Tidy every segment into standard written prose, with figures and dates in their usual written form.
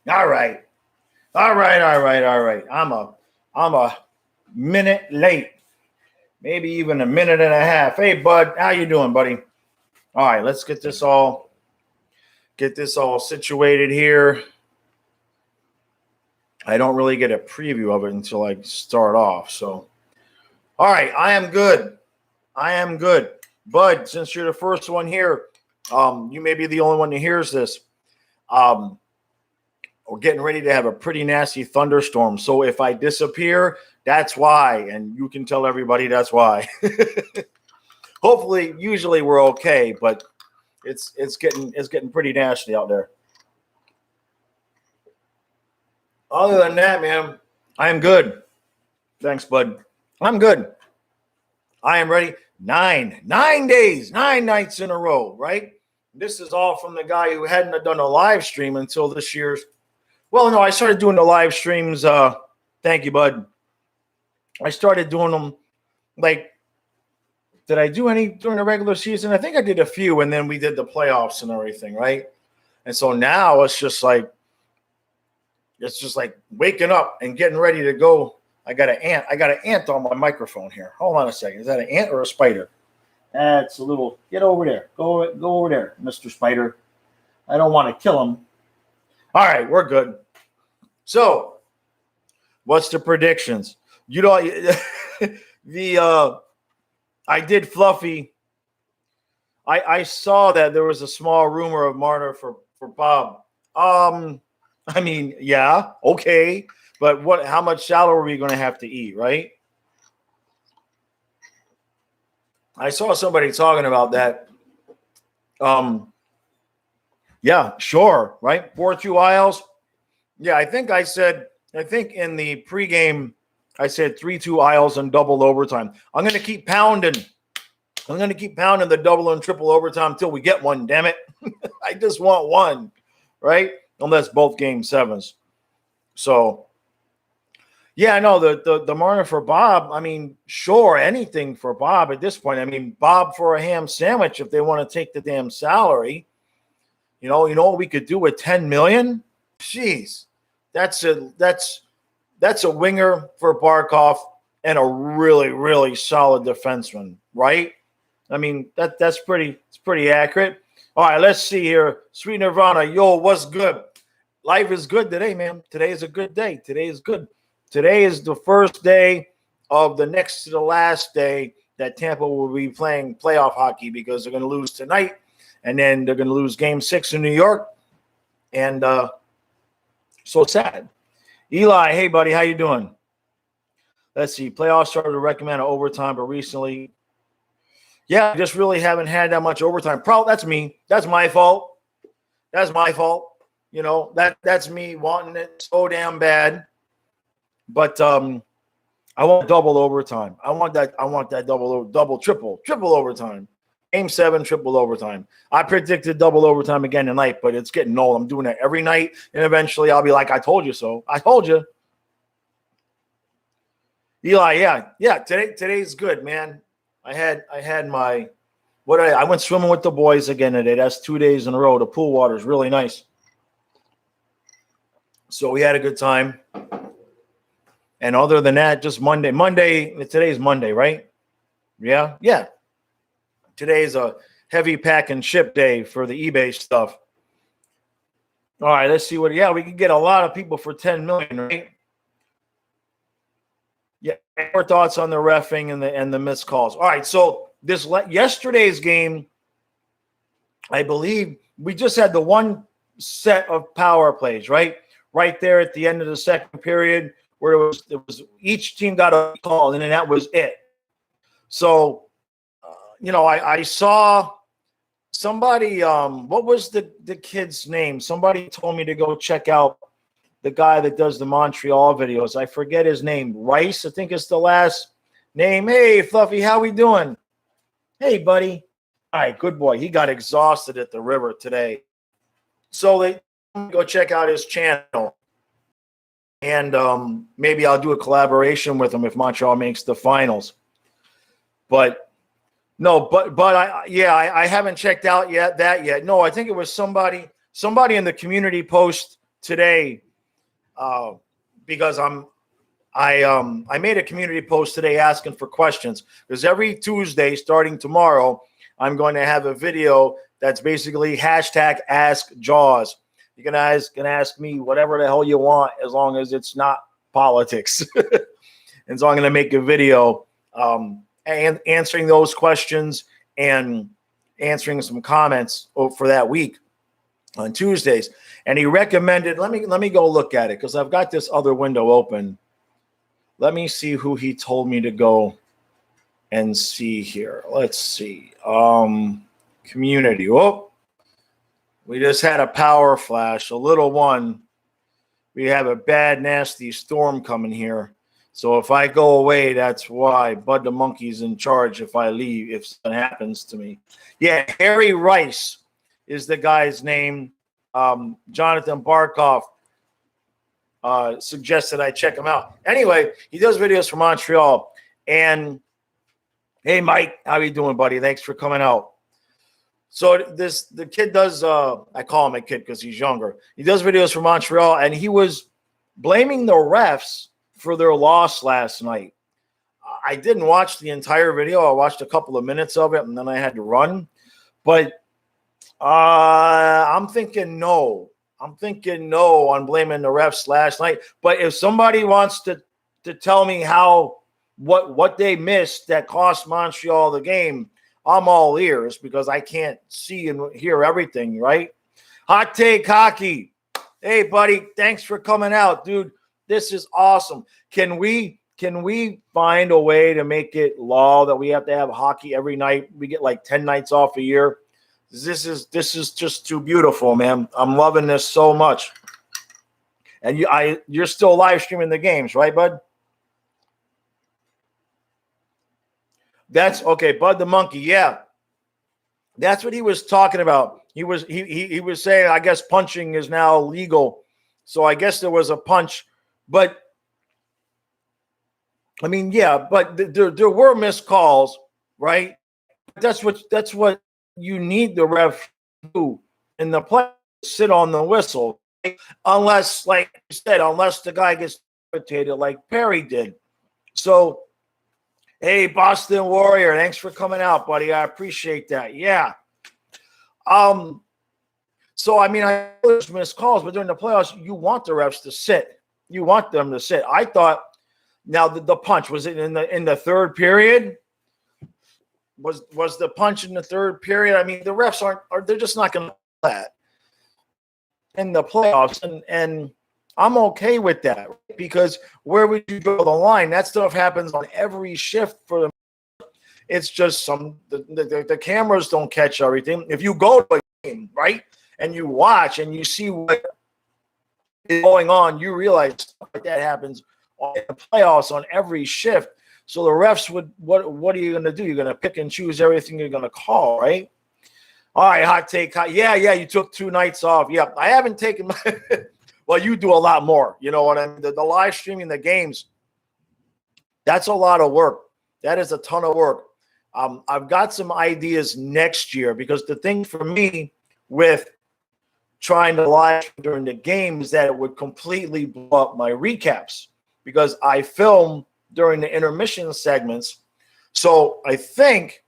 All right. All right. All right. All right. I'm a minute late. Maybe even a minute and a half. Hey, bud, how you doing, buddy? All right, let's get this all situated here. I don't really get a preview of it until I start off. So, all right, I am good. I am good. Bud, since you're the first one here, you may be the only one who hears this. We're getting ready to have a pretty nasty thunderstorm. So if I disappear, that's why. And you can tell everybody that's why. Hopefully, usually we're okay, but it's getting pretty nasty out there. Other than that, man, I am good. Thanks, bud. I'm good. I am ready. 9 days, 9 nights in a row, right? This is all from the guy who hadn't done a live stream until this year's. Well, no, I started doing the live streams. Thank you, bud. I started doing them did I do any during the regular season? I think I did a few, and then we did the playoffs and everything, right? And so now it's just like waking up and getting ready to go. I got an ant on my microphone here. Hold on a second. Is that an ant or a spider? That's a little. Get over there. Go over there, Mr. Spider. I don't want to kill him. All right, we're good. So, what's the predictions? You know, I did Fluffy. I saw that there was a small rumor of Marner for Bob. I mean, yeah, okay, but how much salary are we going to have to eat, right? I saw somebody talking about that. Yeah, sure, right? 4-2 aisles. Yeah, I think in the pregame, I said 3-2 aisles and double overtime. I'm going to keep pounding. I'm going to keep pounding the double and triple overtime until we get one, damn it. I just want one, right? Unless both game sevens. So, yeah, no, the Marner for Bob, I mean, sure, anything for Bob at this point. I mean, Bob for a ham sandwich if they want to take the damn salary. You know what we could do with $10 million? Jeez, that's a winger for Barkov and a really, really solid defenseman, right? I mean, it's pretty accurate. All right, let's see here. Sweet Nirvana, yo, what's good? Life is good today, man. Today is a good day. Today is good. Today is the first day of the next to the last day that Tampa will be playing playoff hockey because they're going to lose tonight, and then they're going to lose Game 6 in New York, and so sad. Eli, hey, buddy, how you doing? Let's see. Playoffs started to recommend overtime, but recently, yeah, I just really haven't had that much overtime. Probably that's me. That's my fault. That's my fault. You know, that's me wanting it so damn bad. But I want double overtime. I want that double, triple overtime. Game 7, triple overtime. I predicted double overtime again tonight, but it's getting old. I'm doing it every night, and eventually I'll be like, I told you so. I told you. Eli, yeah. Today's good, man. I had my I went swimming with the boys again today. That's 2 days in a row. The pool water is really nice. So we had a good time. And other than that, just Monday. Today's Monday, right? Yeah. Today's a heavy pack and ship day for the eBay stuff. All right, let's see we can get a lot of people for $10 million, right? Yeah, more thoughts on the reffing and the missed calls. All right, so yesterday's game, I believe we just had the one set of power plays, right? Right there at the end of the second period, where it was each team got a call, and then that was it. So, I saw somebody. What was the kid's name? Somebody told me to go check out the guy that does the Montreal videos. I forget his name. Rice, I think is the last name. Hey, Fluffy, how we doing? Hey, buddy. All right, good boy. He got exhausted at the river today. So they go check out his channel. And maybe I'll do a collaboration with him if Montreal makes the finals. But no, I haven't checked out that yet. No, I think it was somebody in the community post today because I made a community post today asking for questions, because every Tuesday starting tomorrow, I'm going to have a video that's basically hashtag Ask Jaws. You can ask me whatever the hell you want, as long as it's not politics. And so I'm going to make a video and answering those questions and answering some comments for that week on Tuesdays. And he recommended, let me go look at it, because I've got this other window open. Let me see who he told me to go and see here. Let's see. Community. Oh, we just had a power flash, a little one. We have a bad, nasty storm coming here. So if I go away, that's why. Bud the Monkey's in charge if I leave, if something happens to me. Yeah, Harry Rice is the guy's name. Jonathan Barkoff suggested I check him out. Anyway, he does videos from Montreal. And hey, Mike, how you doing, buddy? Thanks for coming out. So the kid does, I call him a kid because he's younger. He does videos from Montreal, and he was blaming the refs for their loss last night. I didn't watch the entire video. I watched a couple of minutes of it, and then I had to run. But I'm thinking no. I'm thinking no on blaming the refs last night. But if somebody wants to tell me what they missed that cost Montreal the game, I'm all ears, because I can't see and hear everything, right? Hot Take Hockey. Hey, buddy, thanks for coming out, dude. This is awesome. Can we find a way to make it law that we have to have hockey every night? We get like 10 nights off a year. This is just too beautiful, man. I'm loving this so much. And you're still live streaming the games, right, bud? That's okay, Bud the Monkey. Yeah, that's what he was talking about. He was saying, I guess punching is now legal, so I guess there was a punch, but I mean, yeah, but there were missed calls, right? That's what you need the ref to do in the play, sit on the whistle, right? Unless, like you said, unless the guy gets irritated like Perry did. So. Hey, Boston Warrior, thanks for coming out, buddy. I appreciate that. Yeah. So, I mean, I always miss calls, but during the playoffs, you want the refs to sit. You want them to sit. I thought, now the punch, was it in the third period? Was the punch in the third period? I mean, the refs they're just not going to do that in the playoffs, and I'm okay with that, because where would you draw the line? That stuff happens on every shift for them. It's just the cameras don't catch everything. If you go to a game, right, and you watch and you see what is going on, you realize stuff like that happens in the playoffs on every shift. So the refs what are you going to do? You're going to pick and choose everything you're going to call, right? All right, hot take. Yeah, you took 2 nights off. Yeah, I haven't taken my well, you do a lot more. You know what I mean? The live streaming the games, that's a lot of work. That is a ton of work. I've got some ideas next year, because the thing for me with trying to live during the game is that it would completely blow up my recaps, because I film during the intermission segments. So I think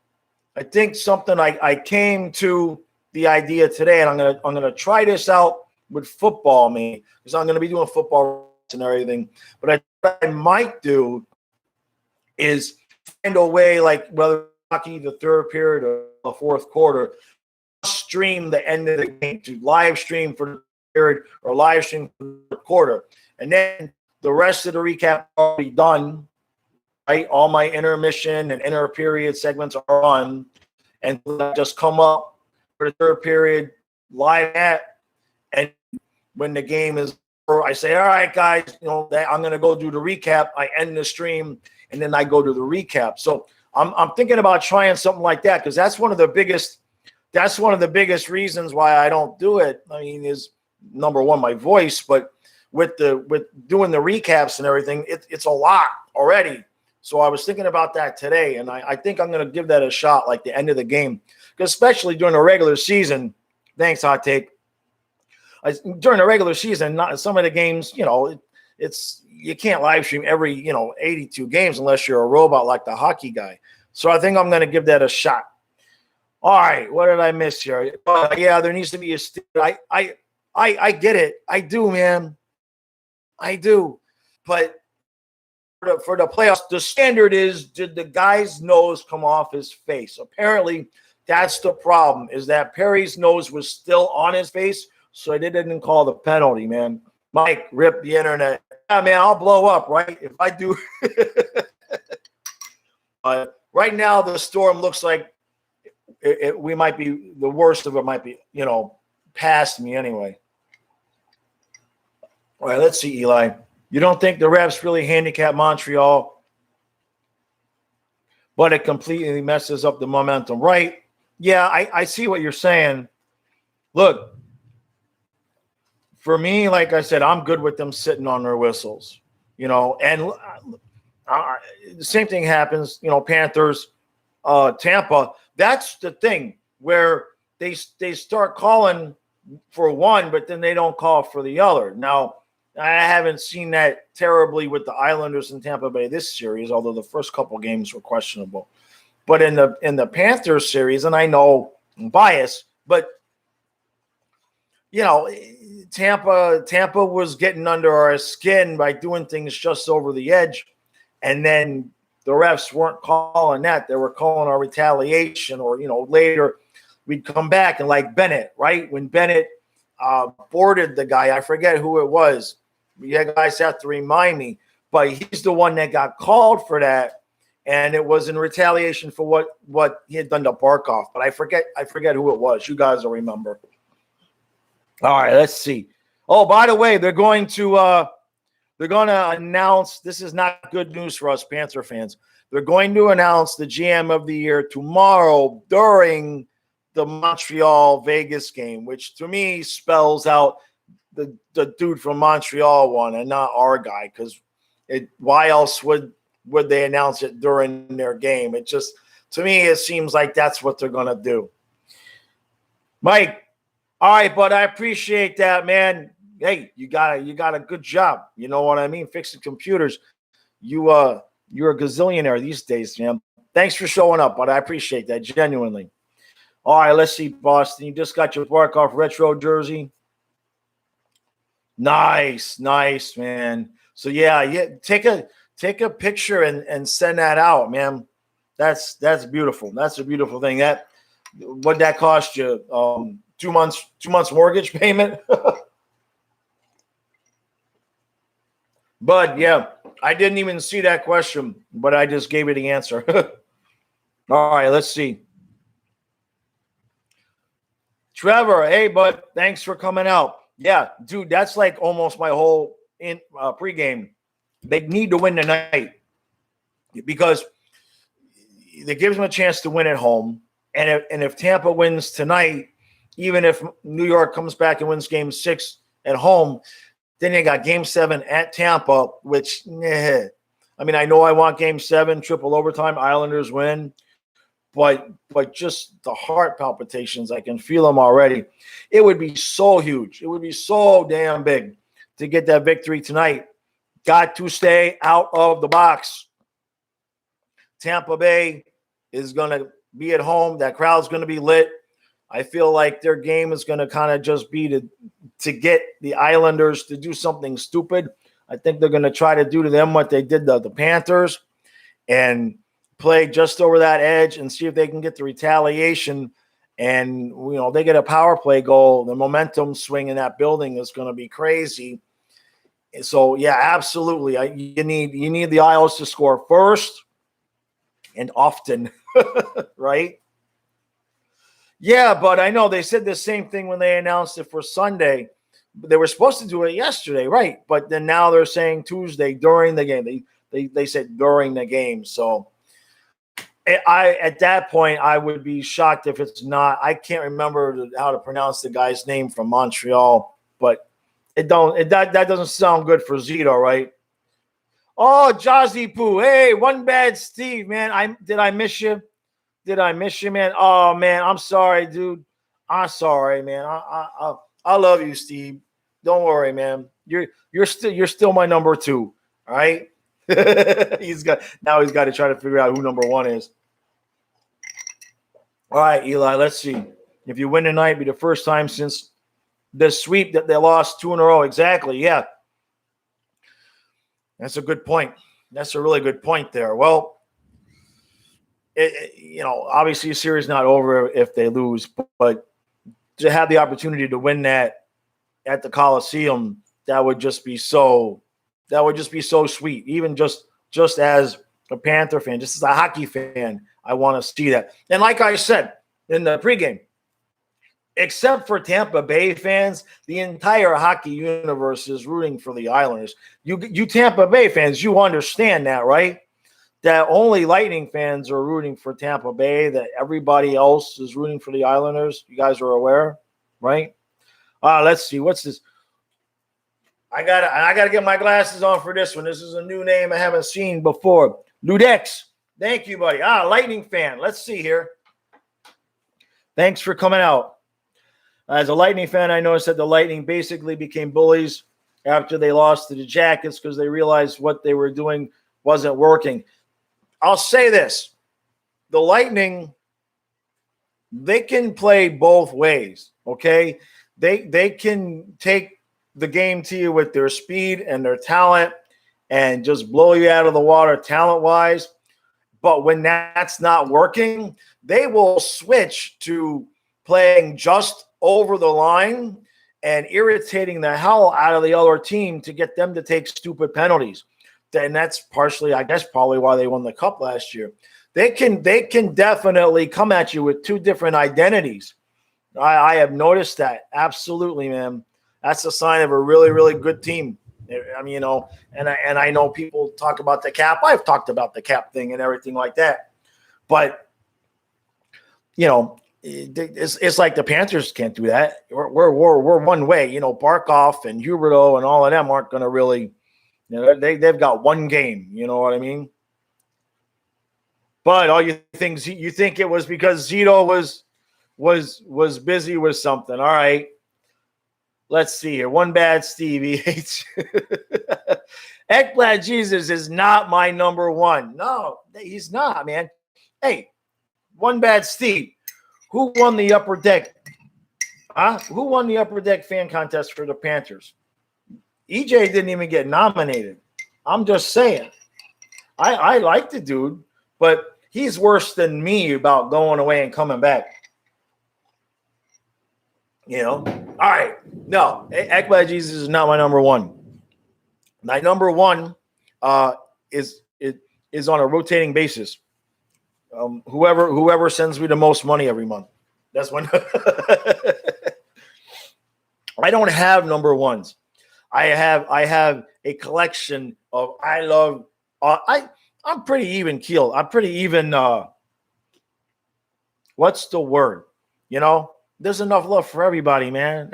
something I came to the idea today, and I'm gonna try this out with football, me, because I'm going to be doing football and everything. But what I might do is find a way, like whether hockey the third period or the fourth quarter, stream the end of the game, to live stream for the period or live stream for the quarter, and then the rest of the recap already done. Right, all my intermission and inter period segments are on, and just come up for the third period live at. And when the game is over, I say, all right, guys, I'm going to go do the recap. I end the stream, and then I go to the recap. So I'm thinking about trying something like that, because that's one of the biggest reasons why I don't do it. I mean, is number one, my voice, but with doing the recaps and everything, it's a lot already. So I was thinking about that today, and I think I'm going to give that a shot, like the end of the game, because especially during the regular season. Thanks, Hot Take. during the regular season, not some of the games, it's you can't live stream every 82 games unless you're a robot like the hockey guy. So I think I'm going to give that a shot. All right, what did I miss here? Yeah, there needs to be a. I get it. I do, man. I do, but for the playoffs, the standard is, did the guy's nose come off his face? Apparently, that's the problem, is that Perry's nose was still on his face, so they didn't call the penalty, man. Mike, rip the internet. Yeah, man, I'll blow up, right? If I do. Right now, the storm looks like we might be, the worst of it might be, past me anyway. All right, let's see, Eli. You don't think the refs really handicap Montreal, but it completely messes up the momentum, right? Yeah, I see what you're saying. Look, for me, like I said, I'm good with them sitting on their whistles, and the same thing happens, Panthers, Tampa. That's the thing where they start calling for one, but then they don't call for the other. Now, I haven't seen that terribly with the Islanders in Tampa Bay this series, although the first couple games were questionable. But in the Panthers series, and I know I'm biased, but Tampa was getting under our skin by doing things just over the edge, and then the refs weren't calling that; they were calling our retaliation, or later we'd come back and like Bennett, right? When Bennett boarded the guy, I forget who it was. You guys have to remind me, but he's the one that got called for that, and it was in retaliation for what he had done to Barkov. But I forget who it was. You guys will remember. All right, let's see. Oh, by the way, they're going to announce. This is not good news for us Panther fans. They're going to announce the GM of the year tomorrow during the Montreal Vegas game, which to me spells out the dude from Montreal won and not our guy, because why else would they announce it during their game? It just, to me, it seems like that's what they're going to do. Mike, all right, but I appreciate that, man. Hey, you got a good job. You know what I mean? Fixing computers. You're a gazillionaire these days, man. Thanks for showing up, but I appreciate that genuinely. All right, let's see, Boston. You just got your Barkov retro jersey. Nice, man. So yeah, take a picture and send that out, man. That's beautiful. That's a beautiful thing. What'd that cost you? 2 months mortgage payment? But yeah, I didn't even see that question, but I just gave you the answer. All right, let's see. Trevor, hey, bud, thanks for coming out. Yeah, dude, that's like almost my whole pregame. They need to win tonight because it gives them a chance to win at home. And if Tampa wins tonight, even if New York comes back and wins Game 6 at home, then they got Game 7 at Tampa, which, I mean, I know I want Game 7, triple overtime, Islanders win. But just the heart palpitations, I can feel them already. It would be so huge. It would be so damn big to get that victory tonight. Got to stay out of the box. Tampa Bay is going to be at home. That crowd's going to be lit. I feel like their game is going to kind of just be to get the Islanders to do something stupid. I think they're going to try to do to them what they did to the Panthers and play just over that edge and see if they can get the retaliation. And, they get a power play goal. The momentum swing in that building is going to be crazy. So, yeah, absolutely. You need the Isles to score first and often, right? Yeah, but I know they said the same thing when they announced it for Sunday. They were supposed to do it yesterday, right? But then now they're saying Tuesday during the game. They said during the game. So at that point, I would be shocked if it's not. I can't remember how to pronounce the guy's name from Montreal, but that doesn't sound good for Zito, right? Oh, Jazzy Poo. Hey, one bad Steve, man. Did I miss you? Did I miss you, man? Oh, man, I'm sorry, dude. I'm sorry, man. I love you, Steve. Don't worry, man. You're still my number two. All right. he's got to try to figure out who number one is. All right, Eli. Let's see. If you win tonight, it'll be the first time since the sweep that they lost 2 in a row. Exactly. Yeah. That's a good point. That's a really good point there. Well, obviously the series is not over if they lose, but to have the opportunity to win that at the Coliseum, that would just be so sweet. Even just as a Panther fan, just as a hockey fan, I want to see that. And like I said in the pregame, except for Tampa Bay fans, the entire hockey universe is rooting for the Islanders. You Tampa Bay fans, you understand that, right? That only Lightning fans are rooting for Tampa Bay, that everybody else is rooting for the Islanders. You guys are aware, right? Let's see. What's this? I gotta get my glasses on for this one. This is a new name I haven't seen before. Ludex. Thank you, buddy. Lightning fan. Let's see here. Thanks for coming out. As a Lightning fan, I noticed that the Lightning basically became bullies after they lost to the Jackets because they realized what they were doing wasn't working. I'll say this. The Lightning, they can play both ways, okay? They can take the game to you with their speed and their talent and just blow you out of the water talent-wise. But when that's not working, they will switch to playing just over the line and irritating the hell out of the other team to get them to take stupid penalties. And that's partially, I guess, probably why they won the cup last year. They can definitely come at you with two different identities. I have noticed that. Absolutely, man. That's a sign of a really, really good team. I mean, and I know people talk about the cap. I've talked about the cap thing and everything like that. But, it's like the Panthers can't do that. We're one way. Barkov and Huberdeau and all of them aren't going to really, they've got one game. You know what I mean? But all you think it was because Zito was busy with something. All right. Let's see here. One bad Steve. He hates Ekblad Jesus is not my number one. No, he's not, man. Hey, one bad Steve. Who won the upper deck? Who won the upper deck fan contest for the Panthers? EJ didn't even get nominated. I'm just saying. I like the dude, but he's worse than me about going away and coming back. All right. No, Ekblad Jesus is not my number one. My number one is on a rotating basis. Whoever sends me the most money every month. That's one. I don't have number ones. I have a collection of I'm pretty even keeled. I'm pretty even. What's the word? There's enough love for everybody, man.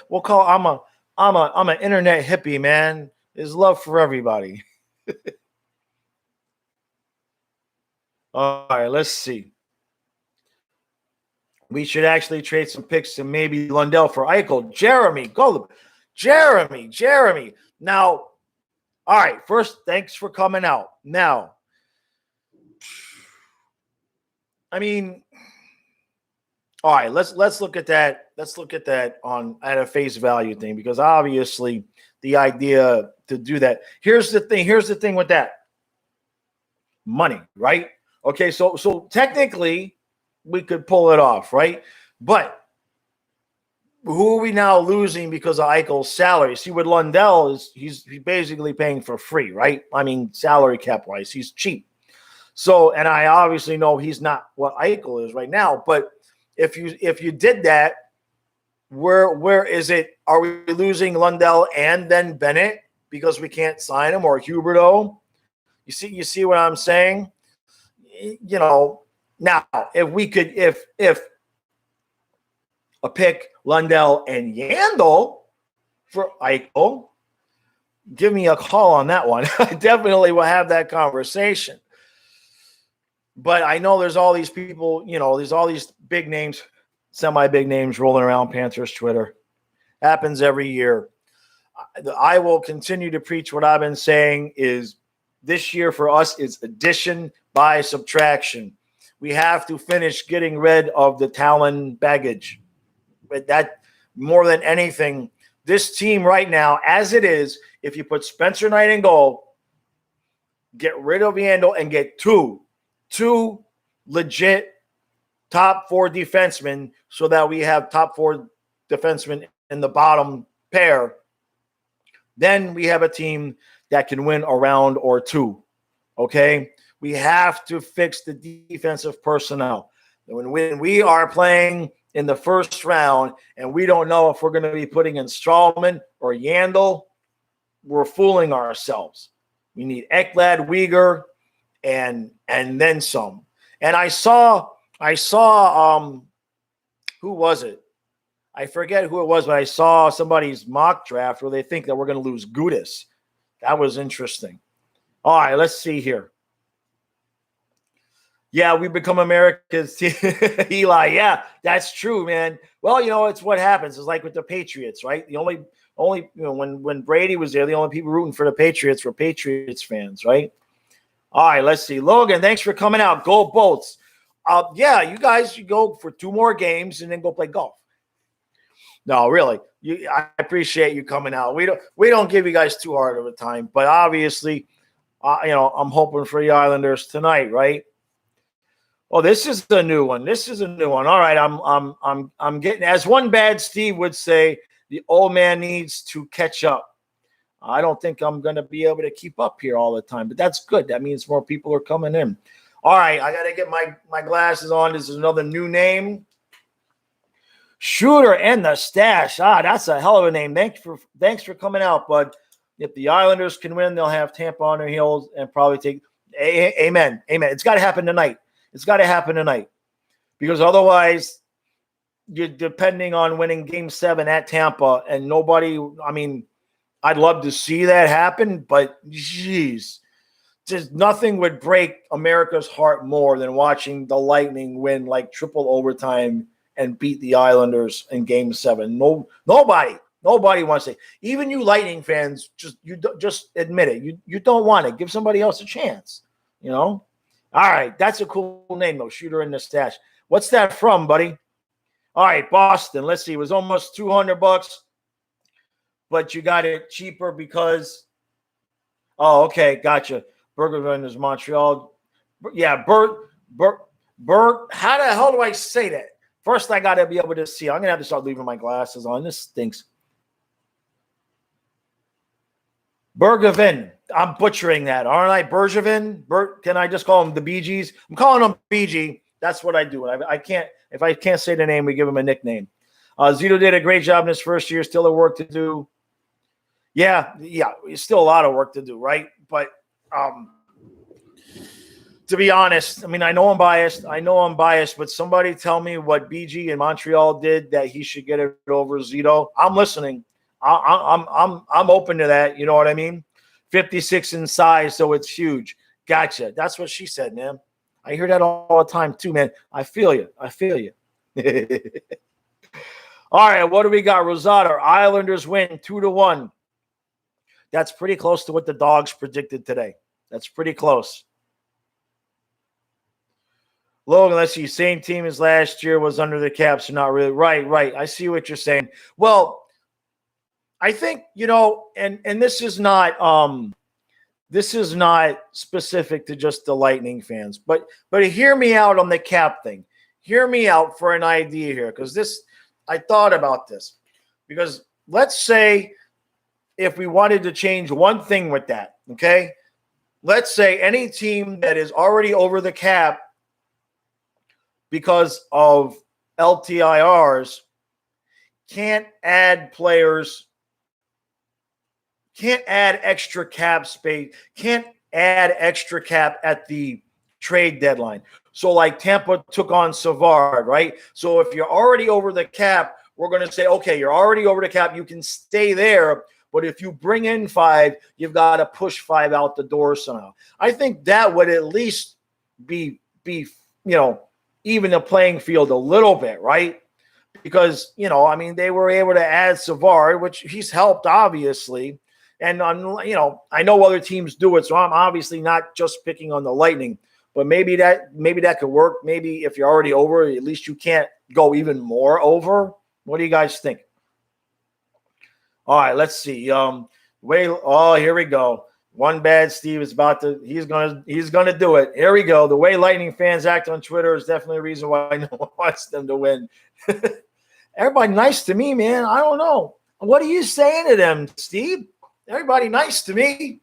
We'll call. I'm an internet hippie, man. There's love for everybody. All right, let's see. We should actually trade some picks to maybe Lundell for Eichel. Jeremy, go. Jeremy. Now, all right, first, thanks for coming out. Now, I mean, all right, let's look at that. Let's look at that at a face value thing, because obviously the idea to do that. Here's the thing with that. Money, right? Okay, so technically we could pull it off, right? But who are we now losing because of Eichel's salary? See, with Lundell, he's basically paying for free, right? I mean, salary cap wise, he's cheap. So, and I obviously know he's not what Eichel is right now. But if you did that, where is it? Are we losing Lundell and then Bennett because we can't sign him, or Huberdeau? You see what I'm saying? Now if a pick Lundell and Yandel for Eichel, give me a call on that one. I definitely will have that conversation. But I know there's all these people, there's all these big names semi-big names rolling around Panthers Twitter. Happens every year. I will continue to preach what I've been saying is this year for us is addition by subtraction. We have to finish getting rid of the talent baggage. But that more than anything, this team right now, as it is, if you put Spencer Knight in goal, get rid of Yandel and get two legit top four defensemen so that we have top four defensemen in the bottom pair, then we have a team that can win a round or two. Okay? We have to fix the defensive personnel. When we are playing in the first round and we don't know if we're going to be putting in Strawman or Yandel, we're fooling ourselves. We need Ekblad, Uyghur, and then some. And I saw who was it? I forget who it was, but I saw somebody's mock draft where they think that we're going to lose Gudis. That was interesting. All right, let's see here. Yeah, we become America's Eli. Yeah, that's true, man. Well, it's what happens. It's like with the Patriots, right? The only when Brady was there, the only people rooting for the Patriots were Patriots fans, right? All right, let's see. Logan, thanks for coming out. Go Bolts. Yeah, you guys should go for 2 more games and then go play golf. No, really. I appreciate you coming out. We don't give you guys too hard of a time, but obviously, I'm hoping for the Islanders tonight, right? Oh, this is the new one. All right, I'm getting, as one bad Steve would say, the old man needs to catch up. I don't think I'm going to be able to keep up here all the time, but that's good. That means more people are coming in. All right, I got to get my glasses on. This is another new name. Shooter and the Stash. That's a hell of a name. Thanks for coming out, bud. If the Islanders can win, they'll have Tampa on their heels and probably take – amen. It's got to happen tonight. Because otherwise you're depending on winning Game 7 at Tampa and nobody – I mean, I'd love to see that happen, but geez, just nothing would break America's heart more than watching the Lightning win like triple overtime and beat the Islanders in Game 7. Nobody wants to. Even you Lightning fans, just admit it. You don't want it. Give somebody else a chance. All right, that's a cool name though. Shooter in the Stash. What's that from, buddy? All right, Boston. Let's see. It was almost $200, but you got it cheaper because. Oh, okay, gotcha. Bergevin is Montreal. Yeah, Bert. How the hell do I say that? First, I got to be able to see. I'm going to have to start leaving my glasses on. This stinks. Bergevin. I'm butchering that, aren't I? Bergevin? Can I just call him the Bee Gees? I'm calling him BG. That's what I do. I can't. If I can't say the name, we give him a nickname. Zito did a great job in his first year. Still a work to do. Yeah. Still a lot of work to do, right? But to be honest, I mean, I know I'm biased, but somebody tell me what BG in Montreal did that he should get it over Zito. I'm listening. I'm open to that. You know what I mean? 56 in size, so it's huge. Gotcha. That's what she said, man. I hear that all the time too, man. I feel you. All right, what do we got? Rosado, Islanders win 2-1. That's pretty close to what the Dogs predicted today. That's pretty close. Logan, let's see. Same team as last year, was under the cap, so not really. Right. I see what you're saying. Well, I think, and this is not specific to just the Lightning fans, but hear me out on the cap thing. Hear me out for an idea here, because I thought about this. Because let's say if we wanted to change one thing with that, okay? Let's say any team that is already over the cap because of LTIRs can't add players, can't add extra cap space, can't add extra cap at the trade deadline. So like Tampa took on Savard, right? So if you're already over the cap, we're going to say, okay, you're already over the cap. You can stay there. But if you bring in 5, you've got to push 5 out the door somehow. I think that would at least be even the playing field a little bit, right? because, I mean, they were able to add Savard, which he's helped, obviously. And, I know other teams do it, so I'm obviously not just picking on the Lightning. But maybe that could work. Maybe if you're already over, at least you can't go even more over. What do you guys think? All right, let's see. Here we go. One bad Steve is about to. He's gonna do it. Here we go. The way Lightning fans act on Twitter is definitely a reason why no one wants them to win. Everybody nice to me, man. I don't know. What are you saying to them, Steve? Everybody nice to me.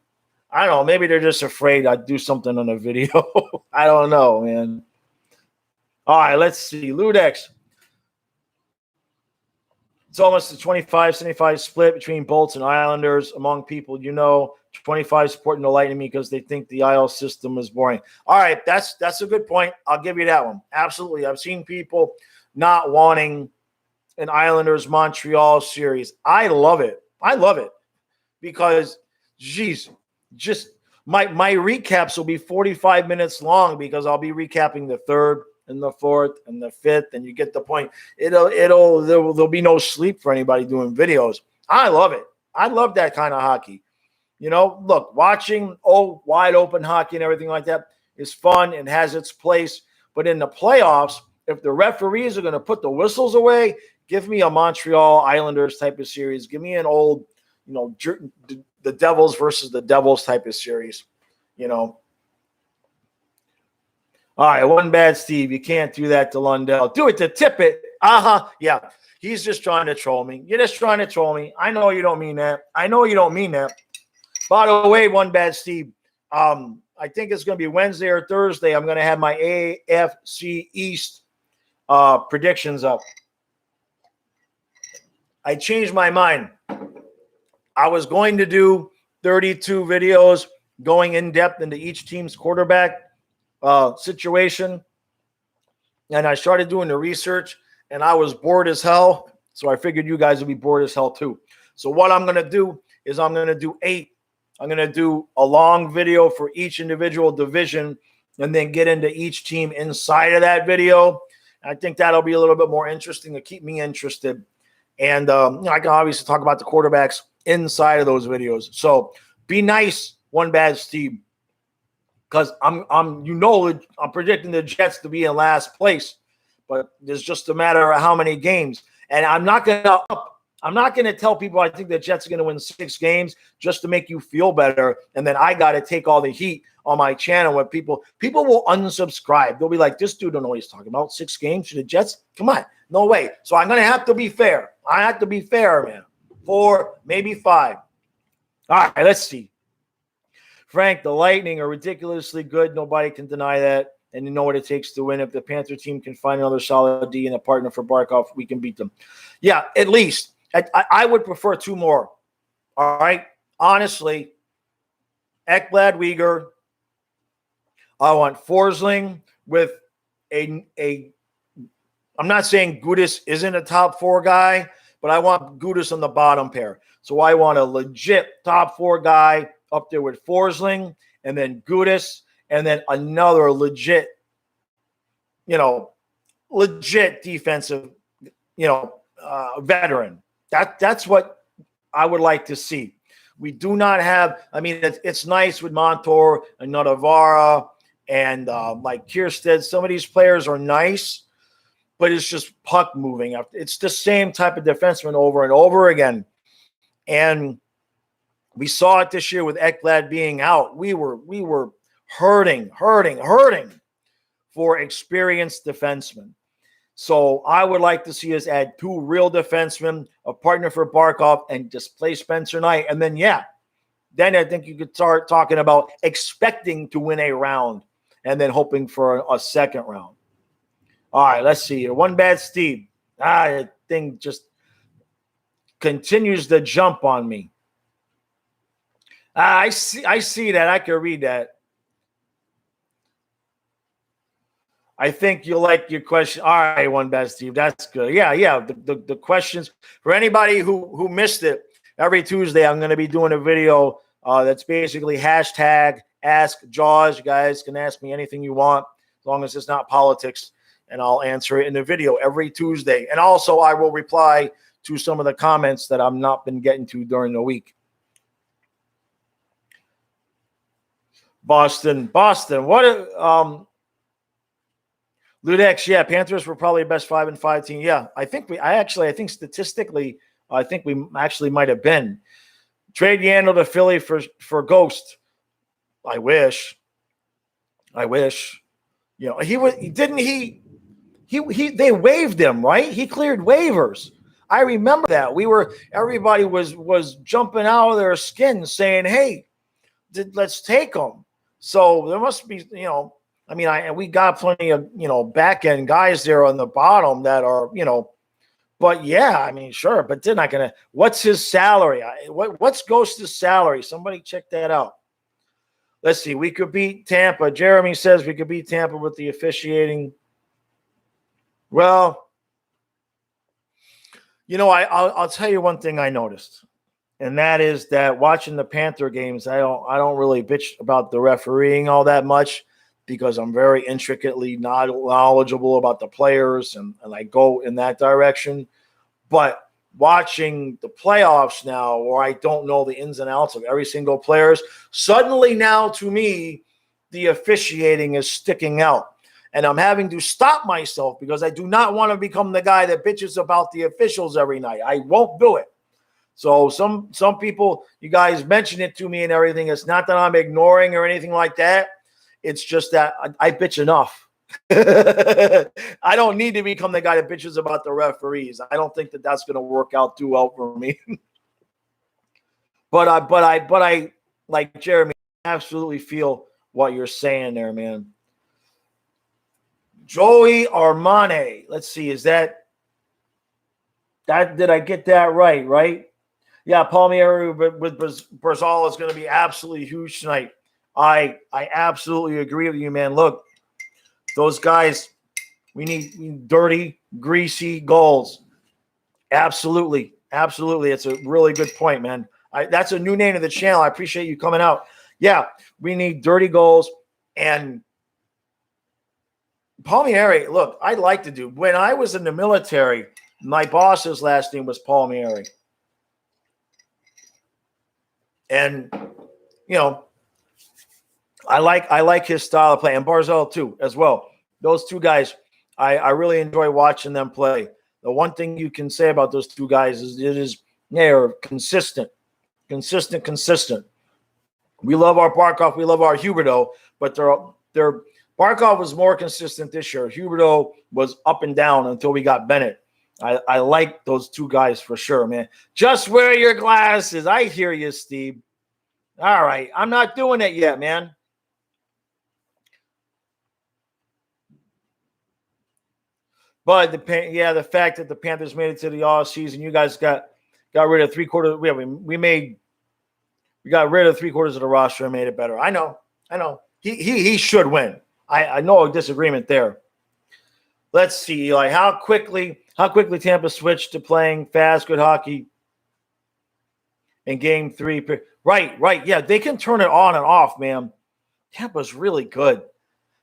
I don't know. Maybe they're just afraid I'd do something on a video. I don't know, man. All right, let's see. Ludex. It's almost a 25-75 split between Bolts and Islanders among people. 25 supporting the Lightning because they think the IL system is boring. All right, that's a good point. I'll give you that one. Absolutely. I've seen people not wanting an Islanders-Montreal series. I love it. Because, geez, just my recaps will be 45 minutes long because I'll be recapping the third and the fourth and the fifth, and you get the point. There'll be no sleep for anybody doing videos. I love it. I love that kind of hockey. Look, watching wide open hockey and everything like that is fun and has its place. But in the playoffs, if the referees are going to put the whistles away, give me a Montreal Islanders type of series. Give me an old, the Devils versus the Devils type of series, All right, one bad Steve. You can't do that to Lundell. Do it to Tippett. Yeah. He's just trying to troll me. You're just trying to troll me. I know you don't mean that. By the way, one bad Steve. I think it's going to be Wednesday or Thursday. I'm going to have my AFC East predictions up. I changed my mind. I was going to do 32 videos going in depth into each team's quarterback situation. And I started doing the research and I was bored as hell. So I figured you guys would be bored as hell too. So what I'm going to do is I'm going to do 8. I'm going to do a long video for each individual division and then get into each team inside of that video. I think that'll be a little bit more interesting to keep me interested. And I can obviously talk about the quarterbacks inside of those videos. So be nice, one bad Steve, because I'm predicting the Jets to be in last place, but there's just a matter of how many games. And I'm not gonna tell people I think the Jets are gonna win 6 games just to make you feel better. And then I got to take all the heat on my channel when people will unsubscribe. They'll be like, this dude don't know what he's talking about. 6 games to the Jets? Come on, no way. So I'm gonna have to be fair. I have to be fair, man. 4, maybe 5. All right, let's see. Frank, the Lightning are ridiculously good. Nobody can deny that. And you know what it takes to win. If the Panther team can find another solid D and a partner for Barkov, we can beat them. Yeah, at least. I would prefer 2 more. All right? Honestly, Ekblad, Uyghur. I want Forsling with I'm not saying Gudis isn't a top 4 guy, but I want Gudis on the bottom pair. So I want a legit top 4 guy up there with Forsling, and then Gudis, and then another legit defensive, veteran. That's what I would like to see. We do not have. I mean, it's nice with Montour and Notavara and like Kierstead. Some of these players are nice, but it's just puck moving. It's the same type of defenseman over and over again, and we saw it this year with Ekblad being out. We were hurting for experienced defensemen. So I would like to see us add 2 real defensemen, a partner for Barkov, and displace Spencer Knight. And then, then I think you could start talking about expecting to win a round and then hoping for a second round. All right, let's see here. One bad Steve. That thing just continues to jump on me. I see that. I can read that. I think you'll like your question. All right, one bad Steve. That's good. Yeah. The questions for anybody who missed it. Every Tuesday, I'm going to be doing a video that's basically hashtag Ask Jaws. You guys can ask me anything you want as long as it's not politics. and I'll answer it in the video every Tuesday. And also, I will reply to some of the comments that I've not been getting to during the week. Boston. What? Ludex, yeah, Panthers were probably the best 5-5 team. Yeah, I think statistically, I think we actually might have been. Trade Yandel to Philly for Ghost. I wish. You know, they waived him, right? He cleared waivers. I remember that. Everybody was jumping out of their skin saying, "Hey, let's take him." So there must be, you know, I mean, we got plenty of, you know, back end guys there on the bottom that are, you know, but yeah, I mean, sure, but they're not gonna. What's his salary? What's Ghost's salary? Somebody check that out. Let's see. We could beat Tampa. Jeremy says we could beat Tampa with the officiating. Well, you know, I'll tell you one thing I noticed, and that is that watching the Panther games, I don't really bitch about the refereeing all that much because I'm very intricately not knowledgeable about the players, and I go in that direction. But watching the playoffs now, where I don't know the ins and outs of every single players, suddenly now to me, the officiating is sticking out. And I'm having to stop myself because I do not want to become the guy that bitches about the officials every night. I won't do it. So some people, you guys mention it to me and everything. It's not that I'm ignoring or anything like that. It's just that I bitch enough. I don't need to become the guy that bitches about the referees. I don't think that that's going to work out too well for me. but I like Jeremy, absolutely feel what you're saying there, man. Joey Armane. Let's see. Is that did I get that right? Right? Yeah, Palmieri with Barzal is going to be absolutely huge tonight. I absolutely agree with you, man. Look, those guys, we need dirty, greasy goals. Absolutely. It's a really good point, man. That's a new name to the channel. I appreciate you coming out. Yeah, we need dirty goals. And Palmieri, look, I like to do. When I was in the military, my boss's last name was Palmieri. And, you know, I like his style of play, and Barzal too, as well. Those two guys, I really enjoy watching them play. The one thing you can say about those two guys is they are consistent. We love our Barkov, we love our Huberdeau, but they're Barkov was more consistent this year. Huberdeau was up and down until we got Bennett. I like those two guys for sure, man. Just wear your glasses. I hear you, Steve. All right. I'm not doing it yet, man. But the fact that the Panthers made it to the offseason, you guys got rid of three-quarters. We got rid of three-quarters of the roster and made it better. I know. He should win. I know a disagreement there. Let's see, Eli. How quickly Tampa switched to playing fast, good hockey in game 3. Right. Yeah, they can turn it on and off, man. Tampa's really good.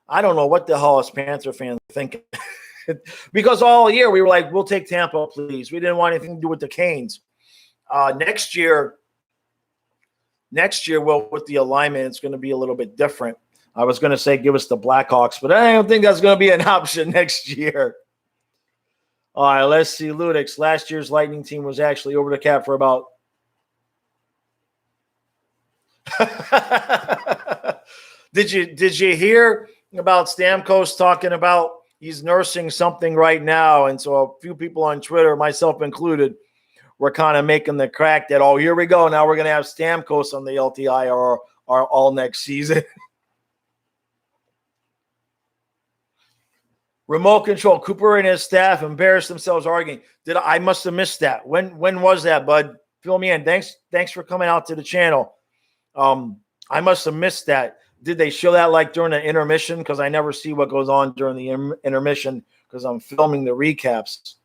I don't know what the hell us Panther fans thinking. Because all year we were like, we'll take Tampa, please. We didn't want anything to do with the Canes. Next year, well, with the alignment, it's going to be a little bit different. I was going to say give us the Blackhawks, but I don't think that's going to be an option next year. All right, let's see. Ludix. Last year's Lightning team was actually over the cap for about Did you hear about Stamkos talking about he's nursing something right now? And so a few people on Twitter, myself included, were kind of making the crack that, oh, here we go. Now we're going to have Stamkos on the LTI or all next season. Remote control. Cooper and his staff embarrassed themselves arguing. I must have missed that. When was that, bud? Fill me in. Thanks for coming out to the channel. I must have missed that. Did they show that like during the intermission? Because I never see what goes on during the intermission because I'm filming the recaps.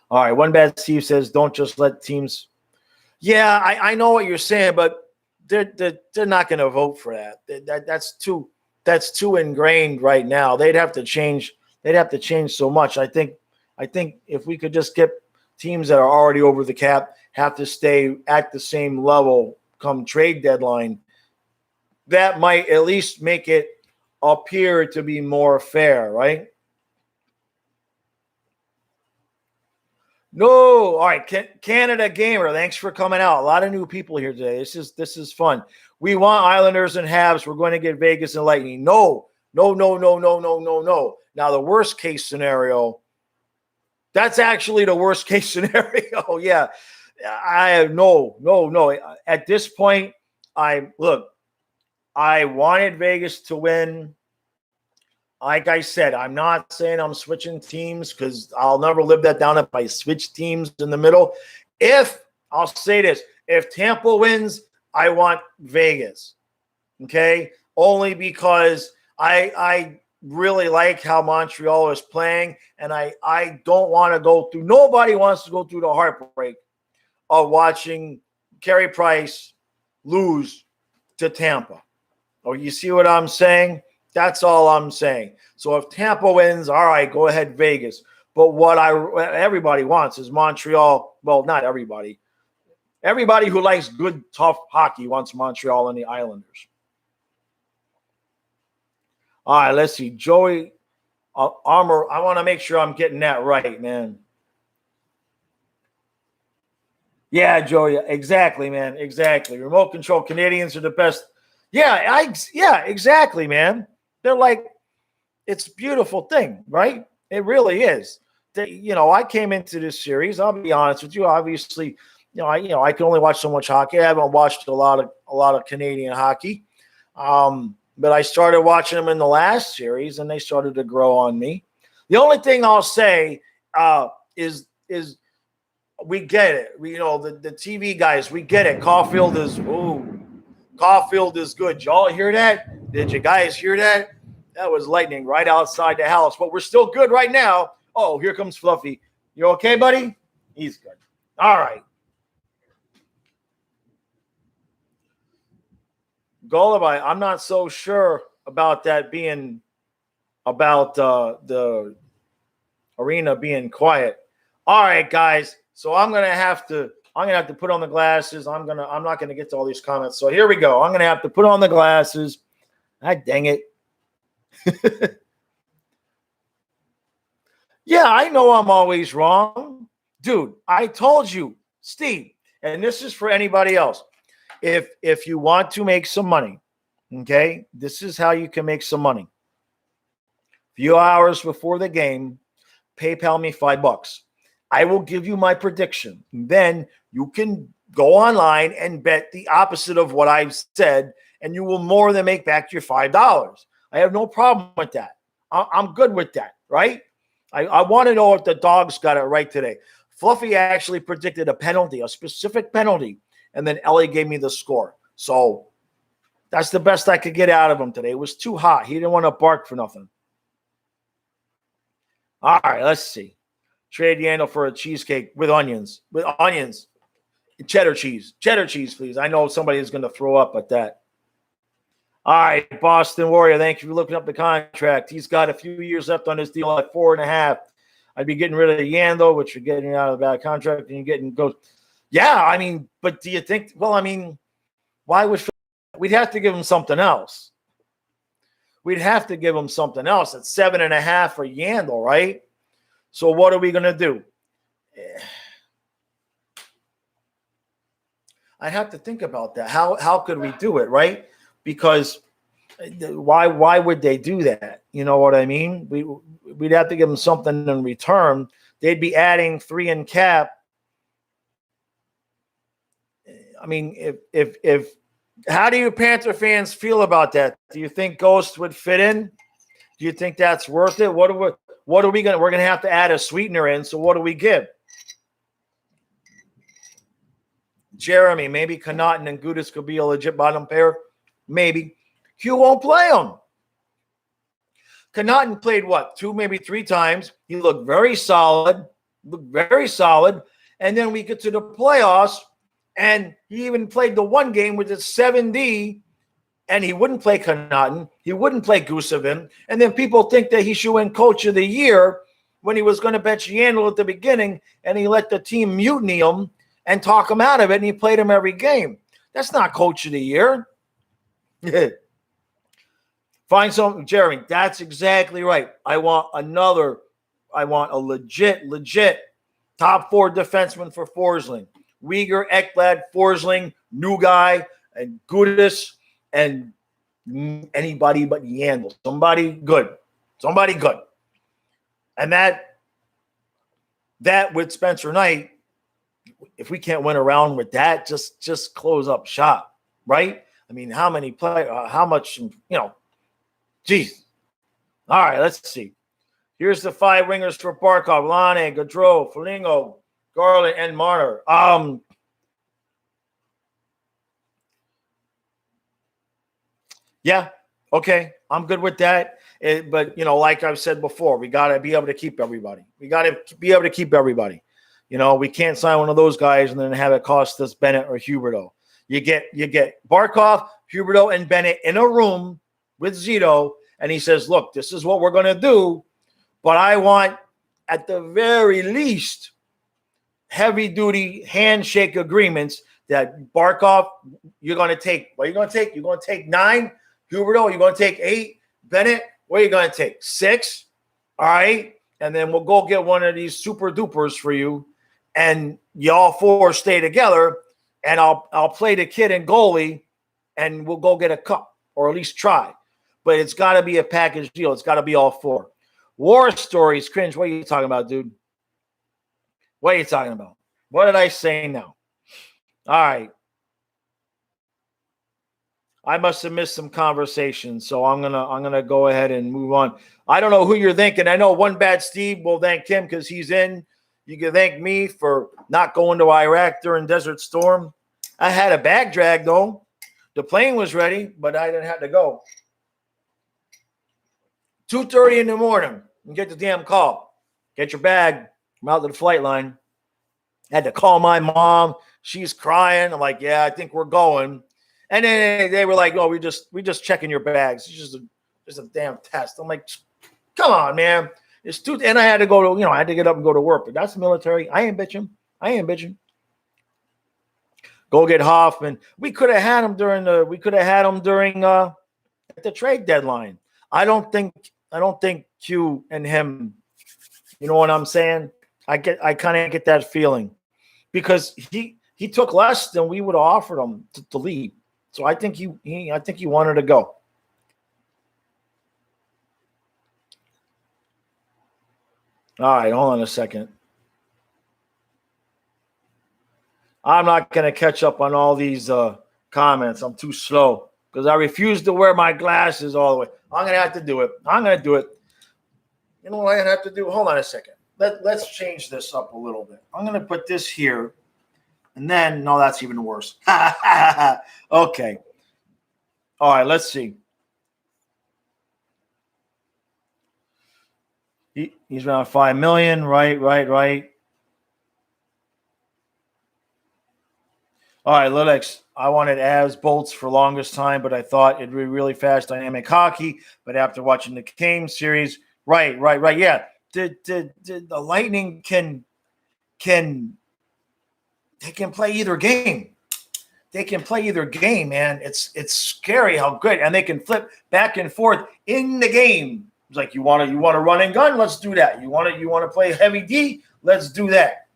All right. One Bad Steve says, don't just let teams. Yeah, I know what you're saying, but they're not going to vote for that. That's too that's too ingrained right now. They'd have to change. They'd have to change so much. I think if we could just get teams that are already over the cap have to stay at the same level come trade deadline, that might at least make it appear to be more fair, right? No, all right, Canada Gamer. Thanks for coming out. A lot of new people here today. This is fun. We want Islanders and Habs. We're going to get Vegas and Lightning. No. Now the worst case scenario. That's actually the worst case scenario. Yeah, I have no. At this point, I wanted Vegas to win. Like I said, I'm not saying I'm switching teams because I'll never live that down if I switch teams in the middle. I'll say this, if Tampa wins, I want Vegas. Okay? Only because I really like how Montreal is playing, and I don't want to go through – nobody wants to go through the heartbreak of watching Carey Price lose to Tampa. Oh, you see what I'm saying? That's all I'm saying. So if Tampa wins, all right, go ahead, Vegas. But what everybody wants is Montreal. Well, not everybody. Everybody who likes good, tough hockey wants Montreal and the Islanders. All right, let's see. Joey Armor, I want to make sure I'm getting that right, man. Yeah, Joey, exactly, man, exactly. Remote control Canadians are the best. Yeah, exactly, man. They're like, it's a beautiful thing, right? It really is. I came into this series. I'll be honest with you. Obviously, I can only watch so much hockey. I haven't watched a lot of Canadian hockey, but I started watching them in the last series, and they started to grow on me. The only thing I'll say is we get it. The TV guys, we get it. Caulfield is good. Y'all hear that? Did you guys hear that? That was lightning right outside the house. But we're still good right now. Oh, here comes Fluffy. You okay, buddy? He's good. All right. Golubai, I'm not so sure about that being about the arena being quiet. All right, guys. So I'm gonna have to put on the glasses. I'm not gonna get to all these comments. So here we go. I'm gonna have to put on the glasses. Ah, dang it. Yeah, I know I'm always wrong. Dude, I told you, Steve, and this is for anybody else. If you want to make some money, okay, this is how you can make some money. A few hours before the game, PayPal me $5. I will give you my prediction. Then you can go online and bet the opposite of what I've said, and you will more than make back your $5. I have no problem with that. I'm good with that, right? I want to know if the dogs got it right today. Fluffy actually predicted a penalty, a specific penalty, and then Ellie gave me the score. So that's the best I could get out of him today. It was too hot. He didn't want to bark for nothing. All right, let's see. Trade Yandel for a cheesecake with onions. Cheddar cheese, please. I know somebody is going to throw up at that. All right, Boston Warrior, thank you for looking up the contract. He's got a few years left on his deal at 4.5. I'd be getting rid of Yandel, which you're getting out of the bad contract, and you're getting goes. Yeah, I mean, but do you think? Well, I mean, why would we'd have to give him something else? We'd have to give him something else at 7.5 for Yandel, right? So what are we going to do? I'd have to think about that. How could we do it, right? Because why would they do that? You know what I mean? We'd have to give them something in return. They'd be adding 3 in cap. I mean, if how do you Panther fans feel about that? Do you think Ghost would fit in? Do you think that's worth it? What are we gonna? We're gonna have to add a sweetener in. So what do we give? Jeremy, maybe Connaughton and Gudis could be a legit bottom pair. Maybe. Hugh won't play him. Connaughton played what? 2, maybe 3 times. He looked very solid. And then we get to the playoffs, and he even played the one game with the 7D, and he wouldn't play Connaughton. He wouldn't play Gusevin. And then people think that he should win Coach of the Year when he was going to bench Yandel at the beginning, and he let the team mutiny him and talk him out of it, and he played him every game. That's not Coach of the Year. Find something, Jeremy. That's exactly right. I want a legit top 4 defenseman for Forsling. Uyghur, Ekblad, Forsling, new guy, and Gudis, and anybody but Yandel. Somebody good. And that with Spencer Knight, if we can't win around with that, just close up shop, right? I mean, how many play? How much? Geez. All right, let's see. Here's the 5 wingers for Barkov: Lane, Gaudreau, Foligno, Garland, and Marner. Yeah, okay, I'm good with that. But like I've said before, we got to be able to keep everybody. We can't sign one of those guys and then have it cost us Bennett or Huberdeau. You get Barkov, Huberdeau, and Bennett in a room with Zito, and he says, "Look, this is what we're going to do, but I want, at the very least, heavy-duty handshake agreements that Barkov, you're going to take. What are you going to take? You're going to take 9. Huberdeau, you're going to take 8. Bennett, what are you going to take? 6. All right, and then we'll go get one of these super dupers for you, and y'all 4 stay together, and I'll play the kid and goalie, and we'll go get a cup, or at least try. But it's got to be a package deal. It's got to be all 4. War stories, cringe. What are you talking about, dude? What are you talking about? What did I say now? All right. I must have missed some conversation, so I'm gonna go ahead and move on. I don't know who you're thinking. I know One Bad Steve will thank him because he's in. You can thank me for not going to Iraq during Desert Storm. I had a bag drag though. The plane was ready, but I didn't have to go. 2:30 in the morning, and get the damn call. Get your bag. I'm out to the flight line. Had to call my mom. She's crying. I'm like, yeah, I think we're going. And then they were like, "Oh, we just checking your bags. It's just a damn test." I'm like, "Come on, man. It's too." And I had to go to, I had to get up and go to work. But that's the military. I ain't bitching. Go get Hoffman. We could have had him during at the trade deadline. I don't think Q and him. You know what I'm saying? I kind of get that feeling because he took less than we would have offered him to leave. So I think he wanted to go. All right, hold on a second. I'm not going to catch up on all these comments. I'm too slow because I refuse to wear my glasses all the way. I'm going to have to do it. You know what I have to do? Hold on a second. Let's change this up a little bit. I'm going to put this here. And then, no, that's even worse. Okay. All right, let's see. He's around 5 million. Right. All right, Lilex. I wanted Avs bolts for longest time, but I thought it'd be really fast, dynamic hockey. But after watching the Kane series, right. Yeah. The Lightning can play either game. They can play either game, man. It's scary how good, and they can flip back and forth in the game. It's like you want to run and gun, let's do that. You want to play heavy D, let's do that.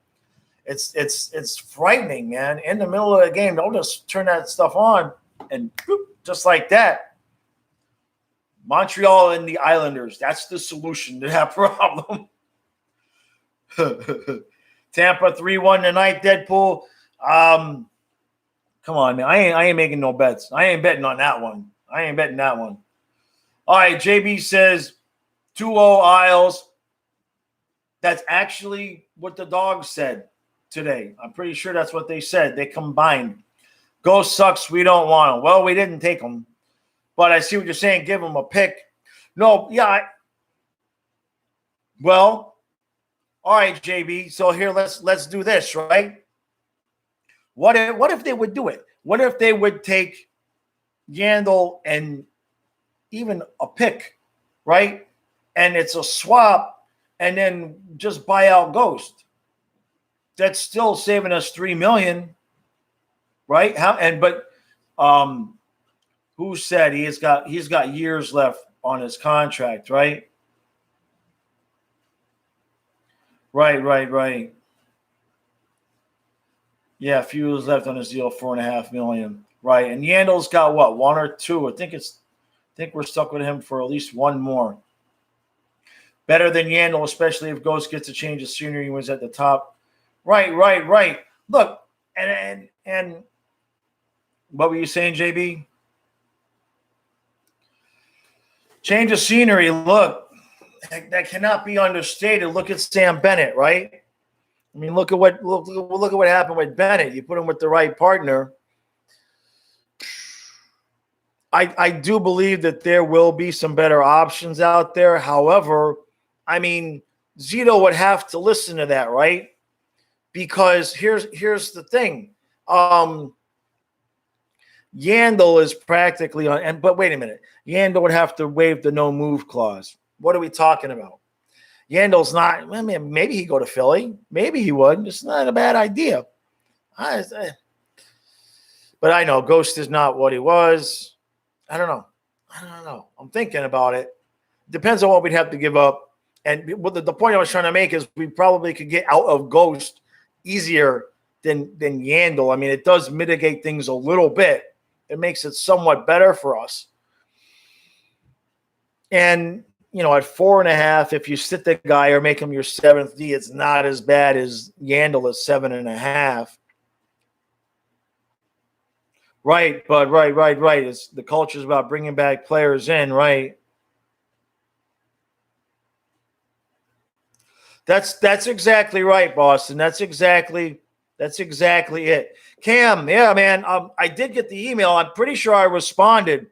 It's frightening, man. In the middle of the game, they'll just turn that stuff on, and whoop, just like that. Montreal and the Islanders. That's the solution to that problem. Tampa 3-1 tonight. Deadpool. Come on, man. I ain't making no bets. I ain't betting on that one. All right, JB says 2-0 Isles. That's actually what the Dogs said today. I'm pretty sure that's what they said. They combined. Ghost sucks. We don't want him. Well, we didn't take him. But I see what you're saying. Give him a pick. No, yeah. Well, all right, JB. So here, let's do this, right? What if they would do it? What if they would take Yandel and even a pick, right? And it's a swap, and then just buy out Ghost. That's still saving us $3 million, right? Um, who said he's got years left on his contract, right? Right. Yeah, a few years left on his deal, $4.5 million. Right. And Yandel's got what, one or two? I think we're stuck with him for at least one more. Better than Yandel, especially if Ghost gets a change of scenery and was at the top. Right. Look, and what were you saying, JB? Change of scenery. Look, that cannot be understated. Look at Sam Bennett, right? I mean, look at what happened with Bennett. You put him with the right partner. I do believe that there will be some better options out there. However, I mean, Zito would have to listen to that, right? Because here's the thing. Yandel is practically on, but wait a minute. Yandel would have to waive the no move clause. What are we talking about? Yandel's not. I mean, maybe he'd go to Philly. Maybe he would. It's not a bad idea. But I know Ghost is not what he was. I don't know. I'm thinking about it. Depends on what we'd have to give up. And the point I was trying to make is we probably could get out of Ghost easier than Yandel. I mean, it does mitigate things a little bit. It makes it somewhat better for us. And, at 4.5, if you sit the guy or make him your 7th D, it's not as bad as Yandel at 7.5. Right, but right. It's the culture is about bringing back players in, right? That's exactly right, Boston. That's exactly it. Cam, yeah, man. I did get the email. I'm pretty sure I responded.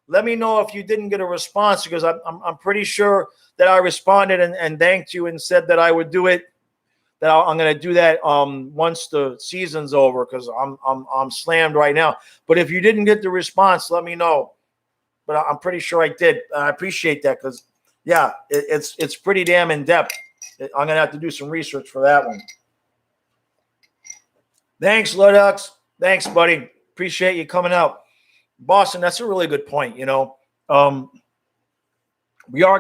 Let me know if you didn't get a response because I'm pretty sure that I responded and thanked you and said that I would do it. That I'm going to do that once the season's over because I'm slammed right now. But if you didn't get the response, let me know. But I'm pretty sure I did. I appreciate that because yeah, it's pretty damn in depth. I'm gonna have to do some research for that one. Thanks, Ludux. Thanks, buddy. Appreciate you coming out, Boston. That's a really good point. We are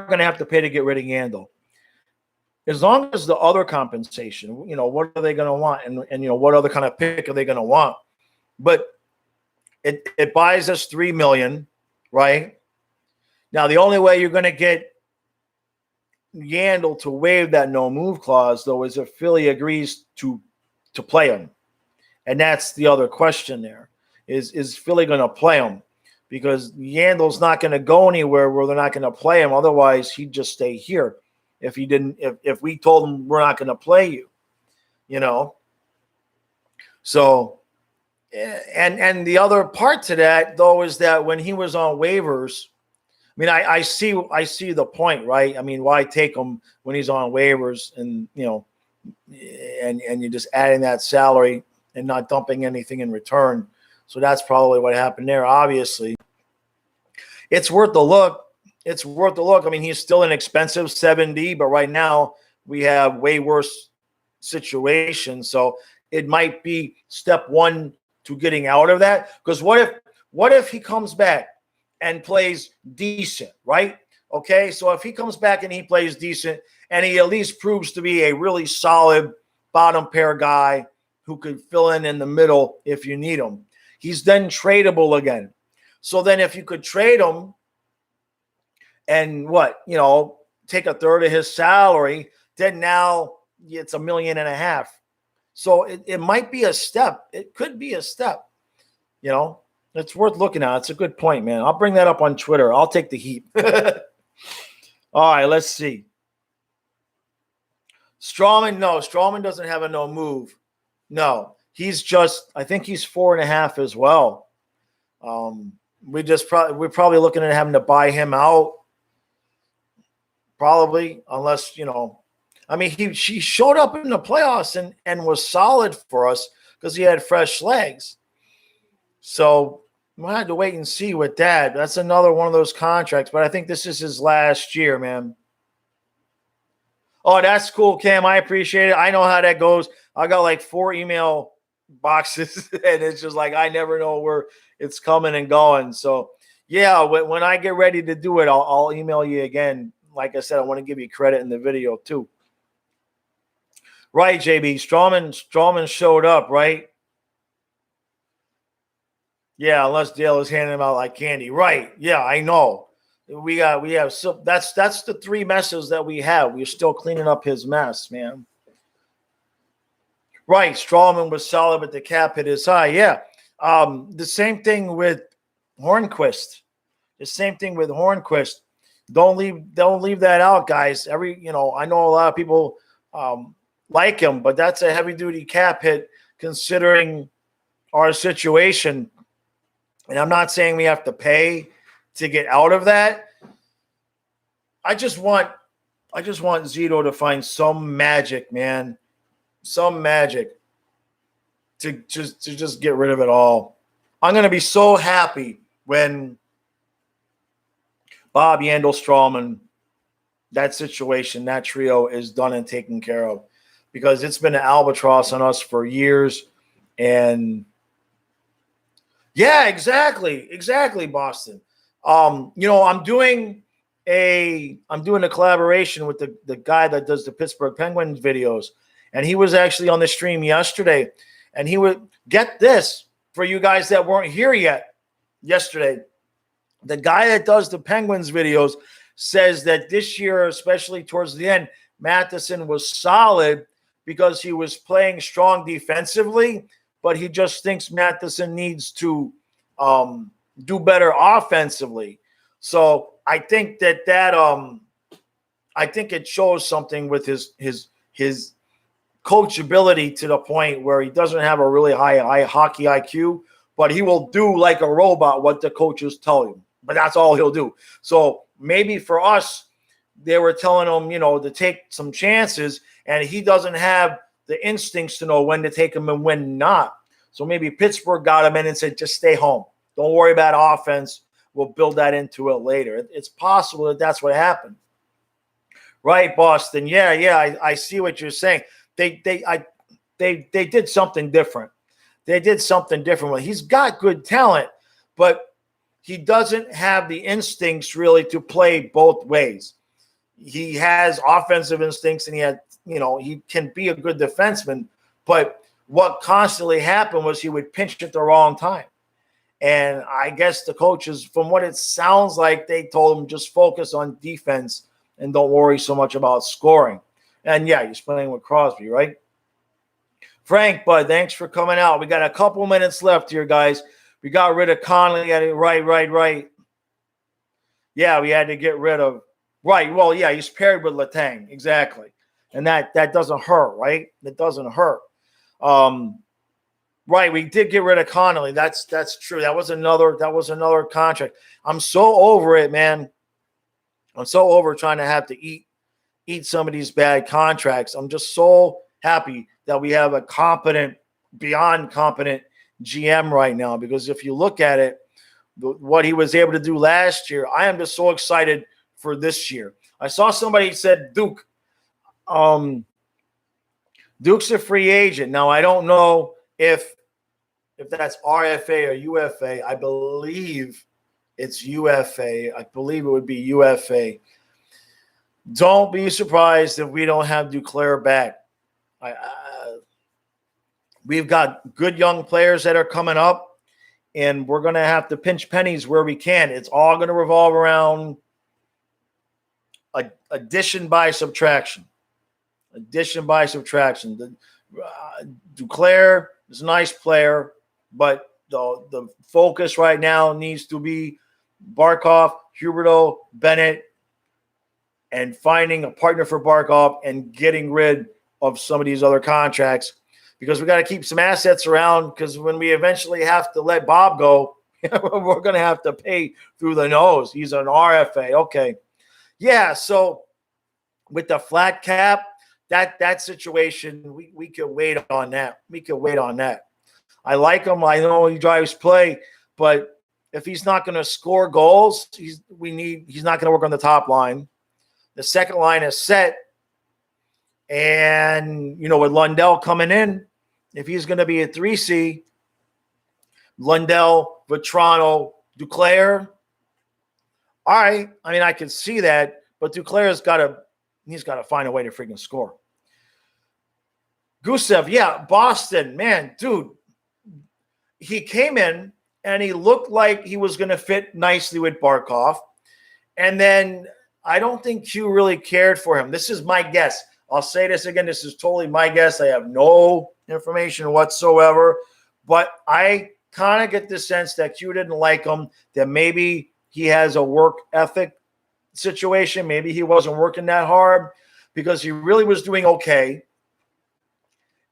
gonna have to pay to get rid of Yandel. As long as the other compensation, what are they going to want? And what other kind of pick are they going to want? But it buys us $3 million, right? Now, the only way you're going to get Yandel to waive that no move clause, though, is if Philly agrees to play him. And that's the other question there. Is Philly going to play him? Because Yandel's not going to go anywhere where they're not going to play him. Otherwise, he'd just stay here. If we told him we're not going to play you, So, and the other part to that though is that when he was on waivers, I mean, I see the point, right? I mean, why take him when he's on waivers and and you're just adding that salary and not dumping anything in return. So that's probably what happened there. Obviously, it's worth the look. It's worth a look. I mean, he's still an expensive 7D, but right now we have way worse situations. So it might be step one to getting out of that. Because what if he comes back and plays decent, right? Okay, so if he comes back and he plays decent and he at least proves to be a really solid bottom pair guy who could fill in the middle if you need him, he's then tradable again. So then if you could trade him, and take a third of his salary, then now it's $1.5 million. So it might be a step. It could be a step. It's worth looking at. It's a good point, man. I'll bring that up on Twitter. I'll take the heat. All right, let's see. Strawman doesn't have a no move. No, he's I think he's 4.5 as well. We're probably looking at having to buy him out. Probably, unless, I mean, she showed up in the playoffs and was solid for us because he had fresh legs. So We'll have to wait and see with that. That's another one of those contracts, but I think this is his last year, man. Oh, that's cool, Cam. I appreciate it. I know how that goes. I got like 4 email boxes, and it's just like I never know where it's coming and going. So, yeah, when I get ready to do it, I'll email you again. Like I said, I want to give you credit in the video too. Right, JB. Strawman showed up, right? Yeah, unless Dale is handing them out like candy. Right. Yeah, I know. We have so that's the 3 messes that we have. We're still cleaning up his mess, man. Right. Strawman was solid, but the cap hit is high. Yeah. The same thing with Hornquist. The same thing with Hornquist. Don't leave that out, guys. I know a lot of people like him, but that's a heavy duty cap hit considering our situation. And I'm not saying we have to pay to get out of that. I just want Zito to find some magic, man. Some magic to just get rid of it all. I'm going to be so happy when Bob Yandel, Strawman, that situation, that trio is done and taken care of, because it's been an albatross on us for years. And yeah, exactly, Boston. I'm doing a collaboration with the guy that does the Pittsburgh Penguins videos, and he was actually on the stream yesterday, and he would get this for you guys that weren't here yet yesterday. The guy that does the Penguins videos says that this year, especially towards the end, Matheson was solid because he was playing strong defensively, but he just thinks Matheson needs to do better offensively. So I think I think it shows something with his coachability to the point where he doesn't have a really high hockey IQ, but he will do like a robot what the coaches tell him. But that's all he'll do. So maybe for us, they were telling him, to take some chances, and he doesn't have the instincts to know when to take them and when not. So maybe Pittsburgh got him in and said, just stay home. Don't worry about offense. We'll build that into it later. It's possible that that's what happened. Right, Boston? Yeah. I see what you're saying. They did something different. They did something different. Well, he's got good talent, but he doesn't have the instincts really to play both ways. He has offensive instincts, and he can be a good defenseman, but what constantly happened was he would pinch at the wrong time. And I guess the coaches, from what it sounds like, they told him just focus on defense and don't worry so much about scoring. And yeah, he's playing with Crosby, right? Frank, bud, thanks for coming out. We got a couple minutes left here, guys. We got rid of Connolly at it. Right. Yeah, we had to get rid of. Right. Well, yeah, he's paired with Letang. Exactly. And that doesn't hurt, right? That doesn't hurt. Right. We did get rid of Connolly. That's true. That was another contract. I'm so over it, man. I'm so over trying to have to eat some of these bad contracts. I'm just so happy that we have a competent, beyond competent GM right now, because if you look at it, what he was able to do last year, I am just so excited for this year. I saw somebody said Duke. Duke's a free agent. Now, I don't know if that's RFA or UFA. I believe it's UFA. I believe it would be UFA. Don't be surprised if we don't have Duclair back. We've got good young players that are coming up, and we're going to have to pinch pennies where we can. It's all going to revolve around addition by subtraction. Addition by subtraction. Duclair is a nice player, but the focus right now needs to be Barkov, Huberdeau, Bennett, and finding a partner for Barkov and getting rid of some of these other contracts, because we got to keep some assets around, because when we eventually have to let Bob go, we're going to have to pay through the nose. He's an RFA. Okay. Yeah, so with the flat cap, that situation, we could wait on that. I like him. I know he drives play, but if he's not going to score goals, he's not going to work on the top line. The second line is set. And, with Lundell coming in, if he's going to be a 3C, Lundell, Vetrano, Duclair, all right. I mean, I can see that, but Duclair's got to find a way to freaking score. Gusev, yeah, Boston, man, dude, he came in and he looked like he was going to fit nicely with Barkov. And then I don't think Q really cared for him. This is my guess. I'll say this again. This is totally my guess. I have no information whatsoever, but I kind of get the sense that Q didn't like him, that maybe he has a work ethic situation. Maybe he wasn't working that hard because he really was doing okay.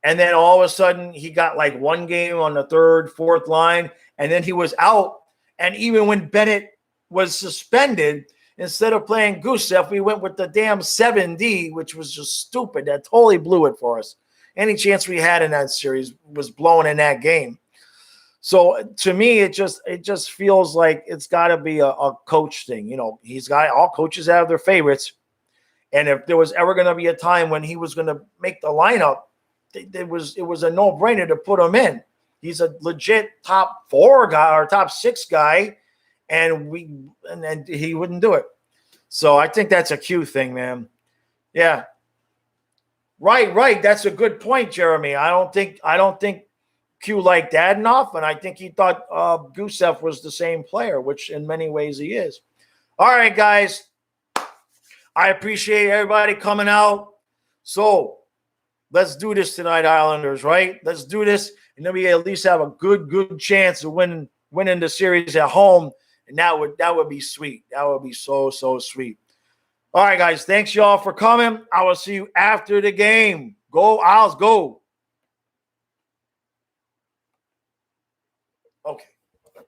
And then all of a sudden he got like one game on the third, fourth line, and then he was out. And even when Bennett was suspended, instead of playing Gusev, we went with the damn 7D, which was just stupid. That totally blew it for us. Any chance we had in that series was blown in that game. So to me, it just feels like it's got to be a coach thing. All coaches have their favorites. And if there was ever going to be a time when he was going to make the lineup, it was a no-brainer to put him in. He's a legit top 4 guy or top 6 guy, and he wouldn't do it. So I think that's a Q thing, man. Yeah. Right. That's a good point, Jeremy. I don't think Q liked that enough, and I think he thought Gusev was the same player, which in many ways he is. All right, guys. I appreciate everybody coming out. So let's do this tonight, Islanders, right? Let's do this, and then we at least have a good chance of winning the series at home, and that would be sweet. That would be so sweet. All right, guys. Thanks, y'all, for coming. I will see you after the game. Go, Isles, go. Okay.